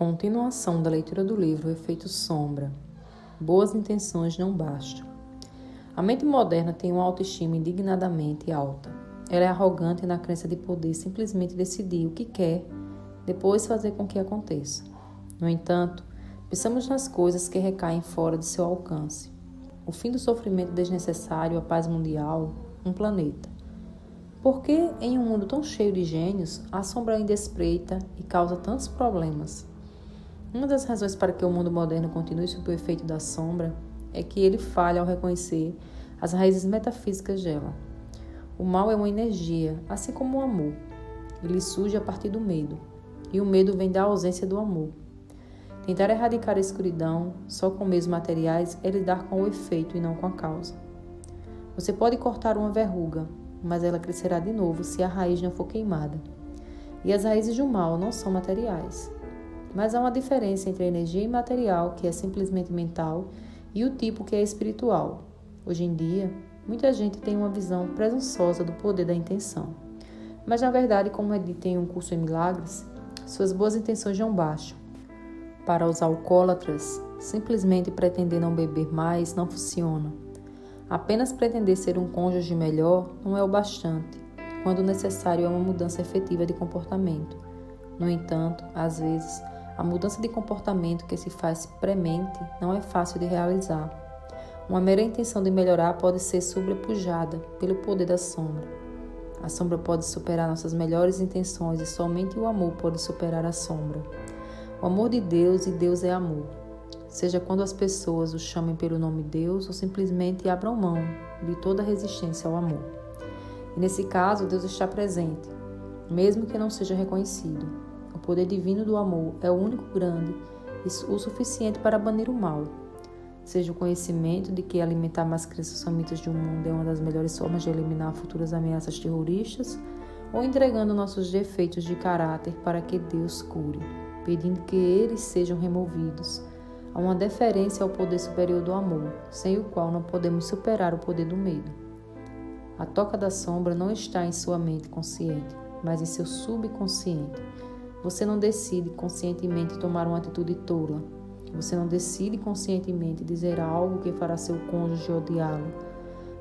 Continuação da leitura do livro Efeito Sombra. Boas intenções não bastam. A mente moderna tem uma autoestima indignadamente alta. Ela é arrogante na crença de poder simplesmente decidir o que quer, depois fazer com que aconteça. No entanto, pensamos nas coisas que recaem fora de seu alcance. O fim do sofrimento desnecessário, a paz mundial, um planeta. Por que, em um mundo tão cheio de gênios, a sombra ainda espreita e causa tantos problemas? Uma das razões para que o mundo moderno continue sob o efeito da sombra é que ele falha ao reconhecer as raízes metafísicas dela. O mal é uma energia, assim como o amor. Ele surge a partir do medo, e o medo vem da ausência do amor. Tentar erradicar a escuridão só com meios materiais é lidar com o efeito e não com a causa. Você pode cortar uma verruga, mas ela crescerá de novo se a raiz não for queimada. E as raízes do mal não são materiais. Mas há uma diferença entre a energia imaterial, que é simplesmente mental, e o tipo que é espiritual. Hoje em dia, muita gente tem uma visão presunçosa do poder da intenção. Mas, na verdade, como é dito em um curso em milagres, suas boas intenções não bastam. Para os alcoólatras, simplesmente pretender não beber mais não funciona. Apenas pretender ser um cônjuge melhor não é o bastante, quando necessário é uma mudança efetiva de comportamento. No entanto, às vezes, a mudança de comportamento que se faz premente não é fácil de realizar. Uma mera intenção de melhorar pode ser sobrepujada pelo poder da sombra. A sombra pode superar nossas melhores intenções e somente o amor pode superar a sombra. O amor de Deus, e Deus é amor. Seja quando as pessoas o chamem pelo nome Deus ou simplesmente abram mão de toda resistência ao amor. E nesse caso, Deus está presente, mesmo que não seja reconhecido. O poder divino do amor é o único grande e o suficiente para banir o mal. Seja o conhecimento de que alimentar mais crenças famintas de um mundo é uma das melhores formas de eliminar futuras ameaças terroristas, ou entregando nossos defeitos de caráter para que Deus cure, pedindo que eles sejam removidos. Há uma deferência ao poder superior do amor, sem o qual não podemos superar o poder do medo. A toca da sombra não está em sua mente consciente, mas em seu subconsciente. Você não decide conscientemente tomar uma atitude tola. Você não decide conscientemente dizer algo que fará seu cônjuge odiá-lo.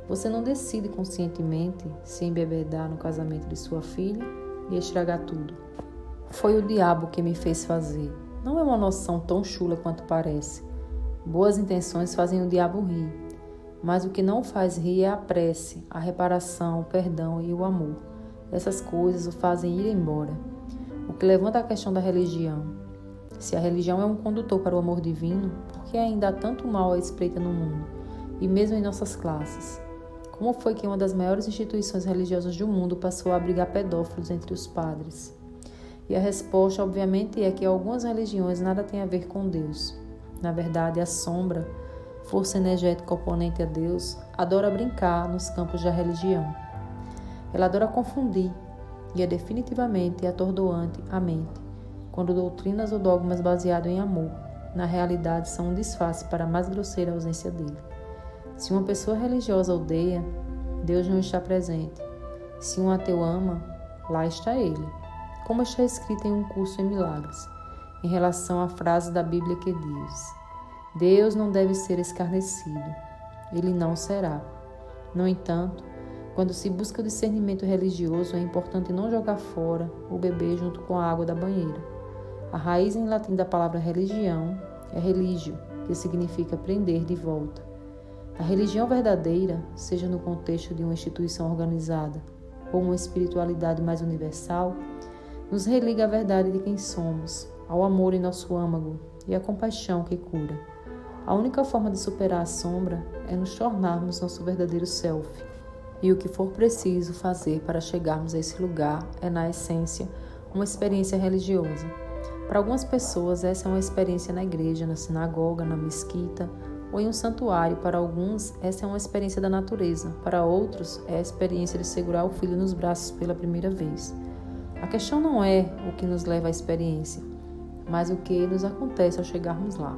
Você não decide conscientemente se embebedar no casamento de sua filha e estragar tudo. Foi o diabo que me fez fazer. Não é uma noção tão chula quanto parece. Boas intenções fazem o diabo rir, mas o que não faz rir é a prece, a reparação, o perdão e o amor. Essas coisas o fazem ir embora. O que levanta a questão da religião. Se a religião é um condutor para o amor divino, por que ainda há tanto mal à espreita no mundo, e mesmo em nossas classes? Como foi que uma das maiores instituições religiosas do mundo passou a abrigar pedófilos entre os padres? E a resposta, obviamente, é que algumas religiões nada têm a ver com Deus. Na verdade, a sombra, força energética oponente a Deus, adora brincar nos campos da religião. Ela adora confundir, e é definitivamente atordoante à mente, quando doutrinas ou dogmas baseados em amor, na realidade são um disfarce para a mais grosseira ausência dele. Se uma pessoa religiosa odeia, Deus não está presente. Se um ateu ama, lá está ele. Como está escrito em um curso em milagres, em relação à frase da Bíblia que diz: Deus não deve ser escarnecido, ele não será. No entanto, quando se busca o discernimento religioso, é importante não jogar fora o bebê junto com a água da banheira. A raiz em latim da palavra religião é religio, que significa prender de volta. A religião verdadeira, seja no contexto de uma instituição organizada ou uma espiritualidade mais universal, nos religa à verdade de quem somos, ao amor em nosso âmago e à compaixão que cura. A única forma de superar a sombra é nos tornarmos nosso verdadeiro self. E o que for preciso fazer para chegarmos a esse lugar é, na essência, uma experiência religiosa. Para algumas pessoas, essa é uma experiência na igreja, na sinagoga, na mesquita ou em um santuário. Para alguns, essa é uma experiência da natureza. Para outros, é a experiência de segurar o filho nos braços pela primeira vez. A questão não é o que nos leva à experiência, mas o que nos acontece ao chegarmos lá.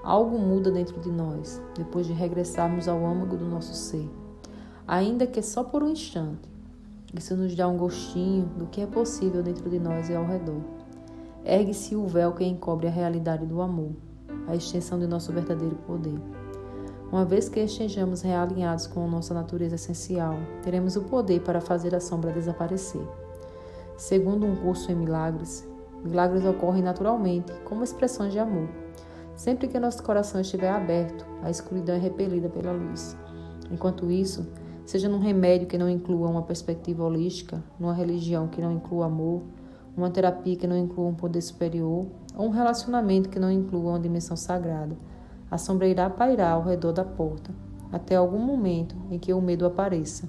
Algo muda dentro de nós, depois de regressarmos ao âmago do nosso ser. Ainda que só por um instante, isso nos dá um gostinho do que é possível dentro de nós e ao redor. ergue-se o véu que encobre a realidade do amor, a extensão de nosso verdadeiro poder. Uma vez que estejamos realinhados com a nossa natureza essencial, teremos o poder para fazer a sombra desaparecer. Segundo um curso em milagres, milagres ocorrem naturalmente como expressões de amor. Sempre que nosso coração estiver aberto, a escuridão é repelida pela luz. Enquanto isso, seja num remédio que não inclua uma perspectiva holística, numa religião que não inclua amor, uma terapia que não inclua um poder superior, ou um relacionamento que não inclua uma dimensão sagrada, a sombra irá pairar ao redor da porta, até algum momento em que o medo apareça.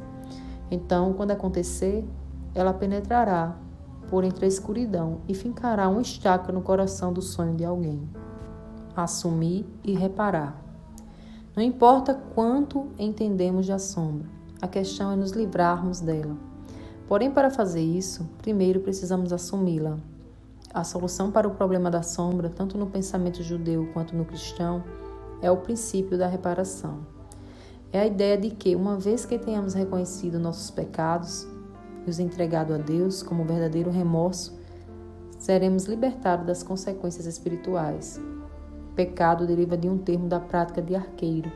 Então, quando acontecer, ela penetrará por entre a escuridão e fincará uma estaca no coração do sonho de alguém. Assumir e reparar. Não importa quanto entendemos da sombra, a questão é nos livrarmos dela. Porém, para fazer isso, primeiro precisamos assumi-la. A solução para o problema da sombra, tanto no pensamento judeu quanto no cristão, é o princípio da reparação. É a ideia de que, uma vez que tenhamos reconhecido nossos pecados e os entregado a Deus como verdadeiro remorso, seremos libertados das consequências espirituais. Pecado deriva de um termo da prática de arqueiro,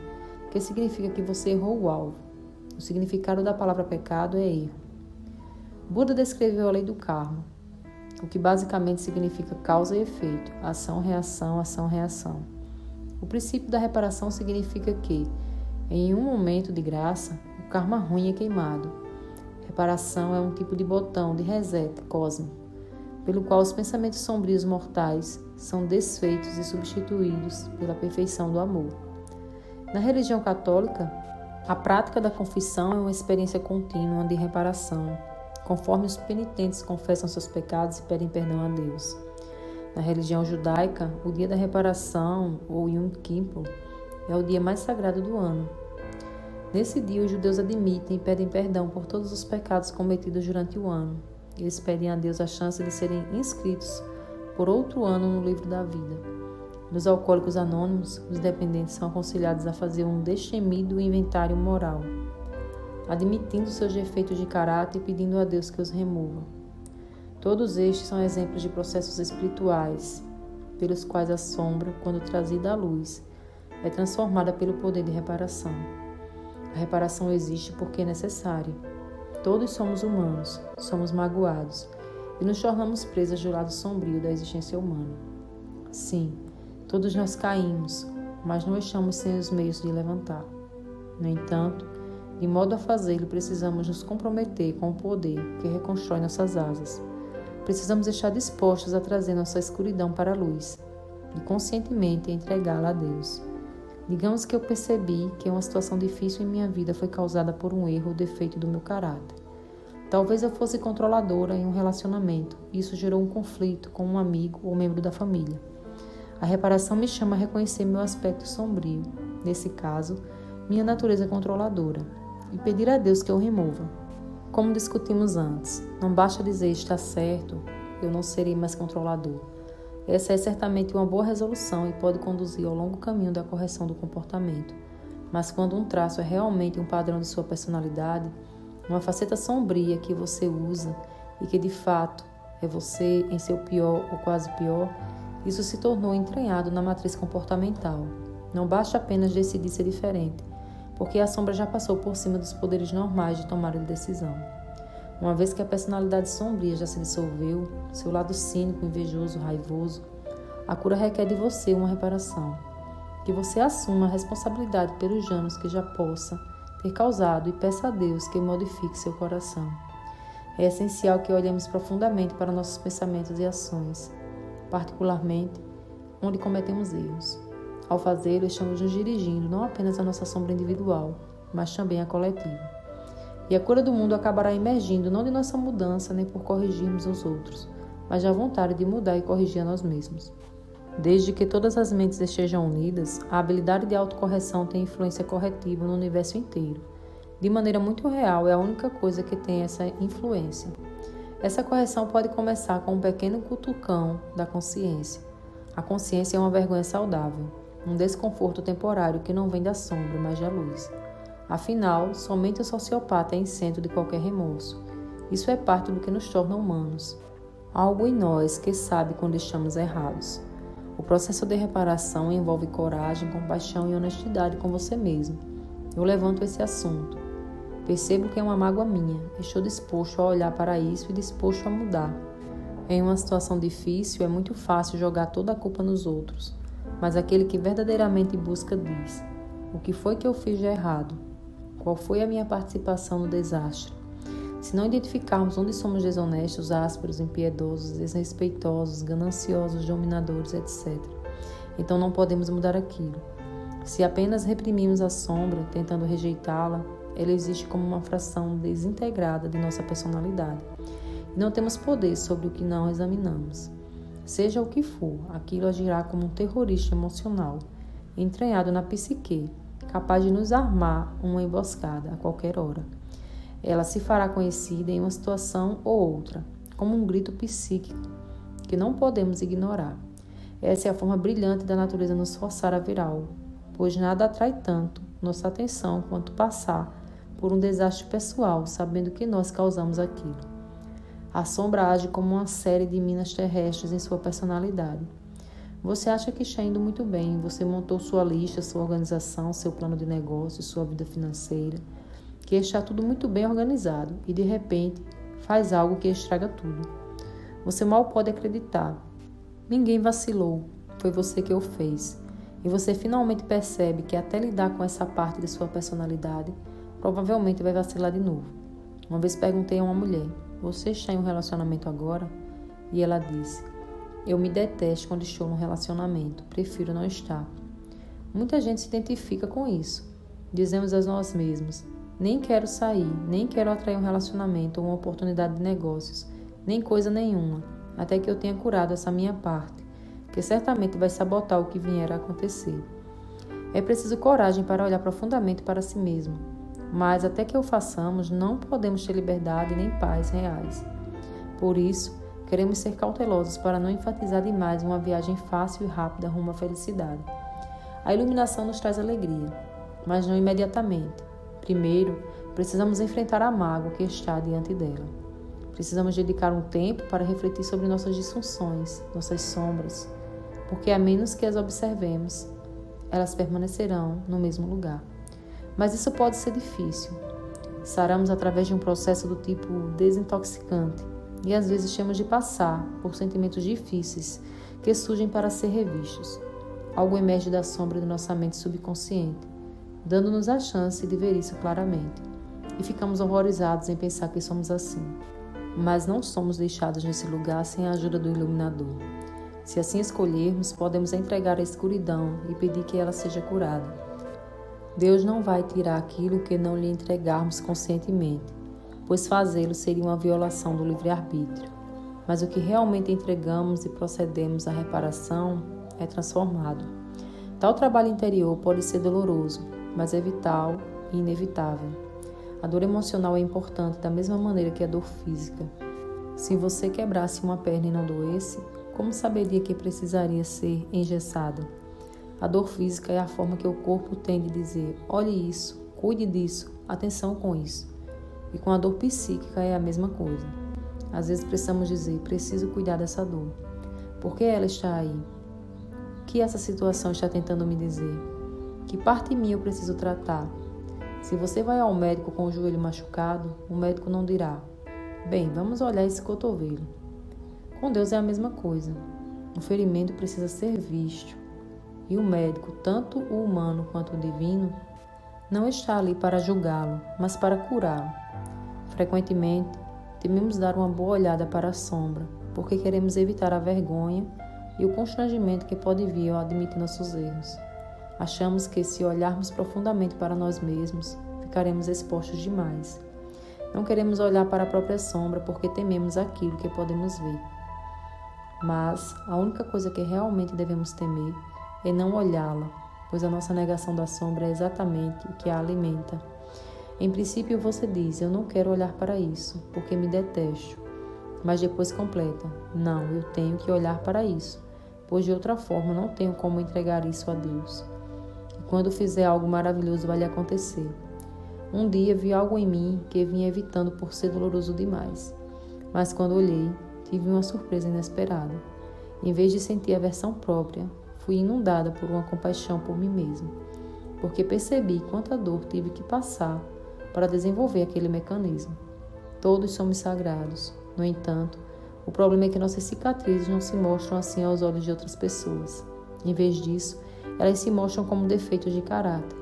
que significa que você errou o alvo. O significado da palavra pecado é erro. Buda descreveu a lei do karma, o que basicamente significa causa e efeito, ação, reação. O princípio da reparação significa que, em um momento de graça, o karma ruim é queimado. Reparação é um tipo de botão de reset cósmico, pelo qual os pensamentos sombrios mortais são desfeitos e substituídos pela perfeição do amor. Na religião católica, a prática da confissão é uma experiência contínua de reparação, conforme os penitentes confessam seus pecados e pedem perdão a Deus. Na religião judaica, o dia da reparação, ou Yom Kippur, é o dia mais sagrado do ano. Nesse dia, os judeus admitem e pedem perdão por todos os pecados cometidos durante o ano. Eles pedem a Deus a chance de serem inscritos por outro ano no livro da vida. Nos alcoólicos anônimos, os dependentes são aconselhados a fazer um destemido inventário moral, admitindo seus defeitos de caráter e pedindo a Deus que os remova. Todos estes são exemplos de processos espirituais, pelos quais a sombra, quando trazida à luz, é transformada pelo poder de reparação. A reparação existe porque é necessária. Todos somos humanos, somos magoados e nos tornamos presas do lado sombrio da existência humana. Sim, todos nós caímos, mas não estamos sem os meios de levantar. No entanto, de modo a fazê-lo, precisamos nos comprometer com o poder que reconstrói nossas asas. Precisamos estar dispostos a trazer nossa escuridão para a luz e conscientemente entregá-la a Deus. Digamos que eu percebi que uma situação difícil em minha vida foi causada por um erro ou defeito do meu caráter. Talvez eu fosse controladora em um relacionamento e isso gerou um conflito com um amigo ou membro da família. A reparação me chama a reconhecer meu aspecto sombrio, nesse caso, minha natureza controladora, e pedir a Deus que eu remova. Como discutimos antes, não basta dizer está certo, eu não serei mais controlador. Essa é certamente uma boa resolução e pode conduzir ao longo caminho da correção do comportamento. Mas quando um traço é realmente um padrão de sua personalidade, uma faceta sombria que você usa e que de fato é você em seu pior ou quase pior, isso se tornou entranhado na matriz comportamental. Não basta apenas decidir ser diferente, porque a sombra já passou por cima dos poderes normais de tomada de decisão. Uma vez que a personalidade sombria já se dissolveu, seu lado cínico, invejoso, raivoso, a cura requer de você uma reparação. Que você assuma a responsabilidade pelos danos que já possa ter causado e peça a Deus que modifique seu coração. É essencial que olhemos profundamente para nossos pensamentos e ações, particularmente onde cometemos erros. Ao fazê-lo, estamos nos dirigindo não apenas à nossa sombra individual, mas também à coletiva. E a cura do mundo acabará emergindo não de nossa mudança nem por corrigirmos os outros, mas da vontade de mudar e corrigir a nós mesmos. Desde que todas as mentes estejam unidas, a habilidade de autocorreção tem influência corretiva no universo inteiro. De maneira muito real, é a única coisa que tem essa influência. Essa correção pode começar com um pequeno cutucão da consciência. A consciência é uma vergonha saudável, um desconforto temporário que não vem da sombra, mas da luz. Afinal, somente o sociopata é isento de qualquer remorso. Isso é parte do que nos torna humanos. Há algo em nós que sabe quando estamos errados. O processo de reparação envolve coragem, compaixão e honestidade com você mesmo. Eu levanto esse assunto. Percebo que é uma mágoa minha. Estou disposto a olhar para isso e disposto a mudar. Em uma situação difícil, é muito fácil jogar toda a culpa nos outros. Mas aquele que verdadeiramente busca diz: o que foi que eu fiz de errado? Qual foi a minha participação no desastre? Se não identificarmos onde somos desonestos, ásperos, impiedosos, desrespeitosos, gananciosos, dominadores, etc., então não podemos mudar aquilo. Se apenas reprimimos a sombra, tentando rejeitá-la, ela existe como uma fração desintegrada de nossa personalidade. E não temos poder sobre o que não examinamos. Seja o que for, aquilo agirá como um terrorista emocional, entranhado na psique, capaz de nos armar uma emboscada a qualquer hora. Ela se fará conhecida em uma situação ou outra, como um grito psíquico que não podemos ignorar. Essa é a forma brilhante da natureza nos forçar a ver algo, pois nada atrai tanto nossa atenção quanto passar por um desastre pessoal, sabendo que nós causamos aquilo. A sombra age como uma série de minas terrestres em sua personalidade. Você acha que está indo muito bem, você montou sua lista, sua organização, seu plano de negócio, sua vida financeira, que está tudo muito bem organizado e de repente faz algo que estraga tudo. Você mal pode acreditar. Ninguém vacilou, foi você que o fez. E você finalmente percebe que até lidar com essa parte de sua personalidade, provavelmente vai vacilar de novo. Uma vez perguntei a uma mulher: você está em um relacionamento agora? E ela disse: eu me detesto quando estou num relacionamento, prefiro não estar. Muita gente se identifica com isso. Dizemos a nós mesmos: nem quero sair, nem quero atrair um relacionamento ou uma oportunidade de negócios, nem coisa nenhuma, até que eu tenha curado essa minha parte, que certamente vai sabotar o que vier a acontecer. É preciso coragem para olhar profundamente para si mesmo, mas até que o façamos, não podemos ter liberdade nem paz reais. Por isso, queremos ser cautelosos para não enfatizar demais uma viagem fácil e rápida rumo à felicidade. A iluminação nos traz alegria, mas não imediatamente. Primeiro, precisamos enfrentar a mágoa que está diante dela. Precisamos dedicar um tempo para refletir sobre nossas disfunções, nossas sombras, porque a menos que as observemos, elas permanecerão no mesmo lugar. Mas isso pode ser difícil. Saramos através de um processo do tipo desintoxicante e às vezes temos de passar por sentimentos difíceis que surgem para ser revistos. Algo emerge da sombra de nossa mente subconsciente, dando-nos a chance de ver isso claramente. E ficamos horrorizados em pensar que somos assim. Mas não somos deixados nesse lugar sem a ajuda do iluminador. Se assim escolhermos, podemos entregar a escuridão e pedir que ela seja curada. Deus não vai tirar aquilo que não lhe entregarmos conscientemente, pois fazê-lo seria uma violação do livre-arbítrio. Mas o que realmente entregamos e procedemos à reparação é transformado. Tal trabalho interior pode ser doloroso, mas é vital e inevitável. A dor emocional é importante da mesma maneira que a dor física. Se você quebrasse uma perna e não doesse, como saberia que precisaria ser engessada? A dor física é a forma que o corpo tem de dizer: olhe isso, cuide disso, atenção com isso. E com a dor psíquica é a mesma coisa. Às vezes precisamos dizer: preciso cuidar dessa dor. Por que ela está aí? O que essa situação está tentando me dizer? Que parte de mim eu preciso tratar? Se você vai ao médico com o joelho machucado, o médico não dirá: bem, vamos olhar esse cotovelo. Com Deus é a mesma coisa. O ferimento precisa ser visto. E o médico, tanto o humano quanto o divino, não está ali para julgá-lo, mas para curá-lo. Frequentemente, tememos dar uma boa olhada para a sombra, porque queremos evitar a vergonha e o constrangimento que pode vir ao admitir nossos erros. Achamos que, se olharmos profundamente para nós mesmos, ficaremos expostos demais. Não queremos olhar para a própria sombra porque tememos aquilo que podemos ver. Mas a única coisa que realmente devemos temer é não olhá-la, pois a nossa negação da sombra é exatamente o que a alimenta. Em princípio você diz: eu não quero olhar para isso, porque me detesto. Mas depois completa: não, eu tenho que olhar para isso, pois de outra forma não tenho como entregar isso a Deus. Quando fizer algo maravilhoso vai lhe acontecer. Um dia vi algo em mim que vinha evitando por ser doloroso demais. Mas quando olhei, tive uma surpresa inesperada. Em vez de sentir aversão própria, fui inundada por uma compaixão por mim mesma, porque percebi quanta dor tive que passar para desenvolver aquele mecanismo. Todos somos sagrados. No entanto, o problema é que nossas cicatrizes não se mostram assim aos olhos de outras pessoas. Em vez disso, elas se mostram como defeitos de caráter.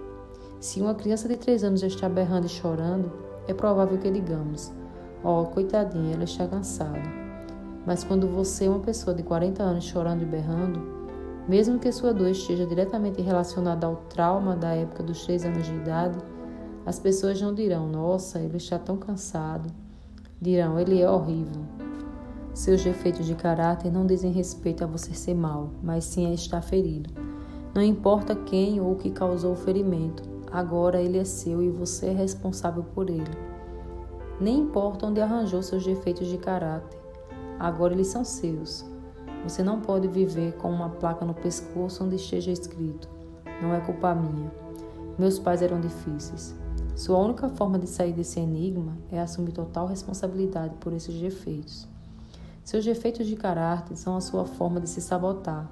Se uma criança de 3 anos já está berrando e chorando, é provável que digamos: "Oh, coitadinha, ela está cansada." Mas quando você é uma pessoa de 40 anos chorando e berrando, mesmo que sua dor esteja diretamente relacionada ao trauma da época dos 3 anos de idade, as pessoas não dirão: "Nossa, ele está tão cansado." Dirão: "Ele é horrível." Seus defeitos de caráter não dizem respeito a você ser mau, mas sim a estar ferido. Não importa quem ou o que causou o ferimento, agora ele é seu e você é responsável por ele. Nem importa onde arranjou seus defeitos de caráter, agora eles são seus. Você não pode viver com uma placa no pescoço onde esteja escrito: "Não é culpa minha. Meus pais eram difíceis." Sua única forma de sair desse enigma é assumir total responsabilidade por esses defeitos. Seus defeitos de caráter são a sua forma de se sabotar,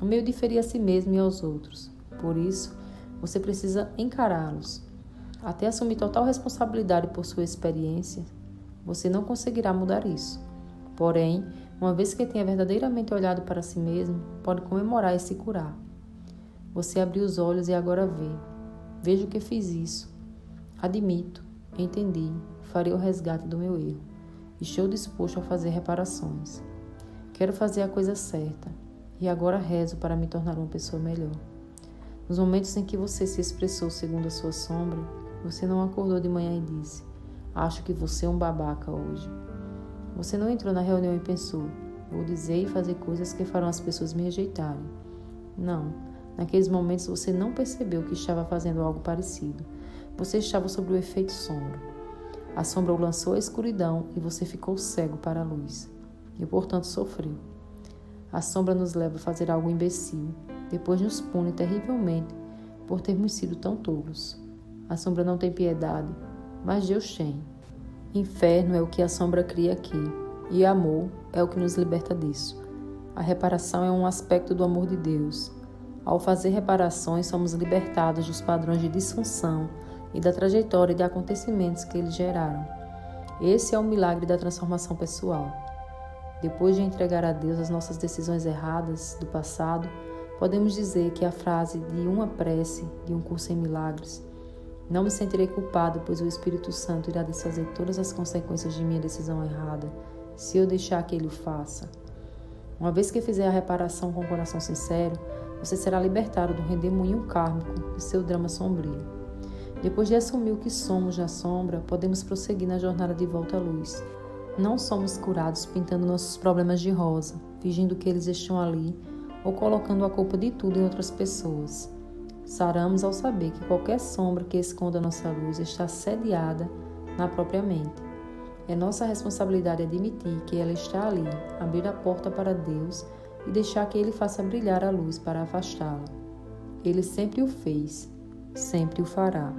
um meio de ferir a si mesmo e aos outros. Por isso, você precisa encará-los. Até assumir total responsabilidade por sua experiência, você não conseguirá mudar isso. Porém, uma vez que tenha verdadeiramente olhado para si mesmo, pode comemorar e se curar. Você abriu os olhos e agora vê. Vejo que fiz isso. Admito, entendi, farei o resgate do meu erro. Estou disposto a fazer reparações. Quero fazer a coisa certa e agora rezo para me tornar uma pessoa melhor. Nos momentos em que você se expressou segundo a sua sombra, você não acordou de manhã e disse: "Acho que você é um babaca hoje." Você não entrou na reunião e pensou: "Vou dizer e fazer coisas que farão as pessoas me rejeitarem." Não, naqueles momentos você não percebeu que estava fazendo algo parecido. Você estava sob o efeito sombra. A sombra o lançou à escuridão e você ficou cego para a luz. E, portanto, sofreu. A sombra nos leva a fazer algo imbecil. Depois nos pune terrivelmente por termos sido tão tolos. A sombra não tem piedade, mas Deus tem. Inferno é o que a sombra cria aqui, e amor é o que nos liberta disso. A reparação é um aspecto do amor de Deus. Ao fazer reparações, somos libertados dos padrões de disfunção e da trajetória de acontecimentos que eles geraram. Esse é o milagre da transformação pessoal. Depois de entregar a Deus as nossas decisões erradas do passado, podemos dizer que a frase de uma prece de um curso em milagres: "Não me sentirei culpado, pois o Espírito Santo irá desfazer todas as consequências de minha decisão errada, se eu deixar que Ele o faça." Uma vez que fizer a reparação com o coração sincero, você será libertado do redemoinho kármico de seu drama sombrio. Depois de assumir o que somos na sombra, podemos prosseguir na jornada de volta à luz. Não somos curados pintando nossos problemas de rosa, fingindo que eles estão ali ou colocando a culpa de tudo em outras pessoas. Saramos ao saber que qualquer sombra que esconda nossa luz está sediada na própria mente. É nossa responsabilidade admitir que ela está ali, abrir a porta para Deus e deixar que Ele faça brilhar a luz para afastá-la. Ele sempre o fez, sempre o fará.